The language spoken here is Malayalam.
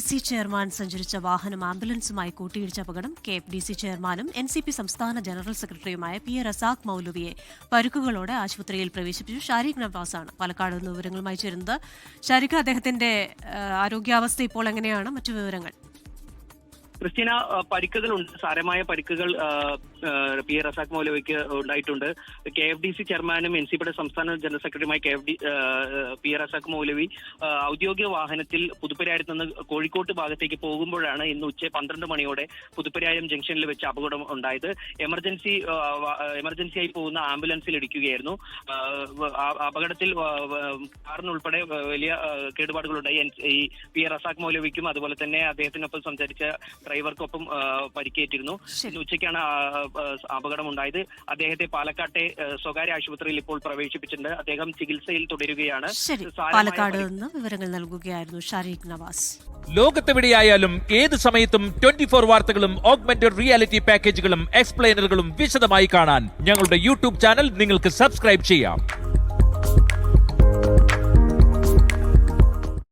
KFDC ചെയർമാൻ സഞ്ചരിച്ച വാഹനം ആംബുലൻസുമായി കൂട്ടിയിടിച്ച അപകടം. KFDC ചെയർമാനും NCP സംസ്ഥാന ജനറൽ സെക്രട്ടറിയുമായ P. റസാഖ് മൗലവിയെ പരുക്കുകളോടെ ആശുപത്രിയിൽ പ്രവേശിപ്പിച്ചു. ഷാരിഖ് നവാസാണ് പാലക്കാട് നിന്ന് വിവരങ്ങളുമായി ചേരുന്നത്. ഷാരിഖ്, അദ്ദേഹത്തിന്റെ ആരോഗ്യാവസ്ഥ ഇപ്പോൾ എങ്ങനെയാണ്? മറ്റു വിവരങ്ങൾ? ക്രിസ്റ്റീന, പരിക്കുകളുണ്ട്. സാരമായ പരിക്കുകൾ P. റസാഖ് മൗലവിക്ക് ഉണ്ടായിട്ടുണ്ട്. KFDC ചെയർമാനും NCPയുടെ സംസ്ഥാന ജനറൽ സെക്രട്ടറിയുമായ P. റസാഖ് മൗലവി ഔദ്യോഗിക വാഹനത്തിൽ പുതുപ്പരിയാരത്ത് നിന്ന് കോഴിക്കോട്ട് ഭാഗത്തേക്ക് പോകുമ്പോഴാണ് ഇന്ന് ഉച്ച 12 മണിയോടെ പുതുപ്പരിയാരം ജംഗ്ഷനിൽ വെച്ച് അപകടം ഉണ്ടായത്. എമർജൻസിയായി പോകുന്ന ആംബുലൻസിൽ ഇടിക്കുകയായിരുന്നു. അപകടത്തിൽ കാറിനുൾപ്പെടെ വലിയ കേടുപാടുകളുണ്ടായി. ഈ P. റസാഖ് മൗലവിക്കും അതുപോലെ തന്നെ അദ്ദേഹത്തിനൊപ്പം സംസാരിച്ച ഡ്രൈവർക്കൊപ്പം പരിക്കേറ്റിരുന്നു. ഇന്ന് ഉച്ചയ്ക്കാണ് അപകടമുണ്ടായത്. അദ്ദേഹത്തെ പാലക്കാട്ടെ സ്വകാര്യ ആശുപത്രിയിൽ ഇപ്പോൾ പ്രവേശിപ്പിച്ചിട്ടുണ്ട്. അദ്ദേഹം ചികിത്സയിൽ തുടരുകയാണ്. പാലക്കാട് നിന്ന് വിവരങ്ങൾ നൽകുകയായിരുന്നു ഷാരിഖ് നവാസ്. ലോകത്തെവിടെയായാലും ഏത് സമയത്തും 24 വാർത്തകളും ഓഗ്മെന്റഡ് റിയാലിറ്റി പാക്കേജുകളും എക്സ്പ്ലെയിനറുകളും വിശദമായി കാണാൻ ഞങ്ങളുടെ യൂട്യൂബ് ചാനൽ നിങ്ങൾക്ക് സബ്സ്ക്രൈബ് ചെയ്യാം.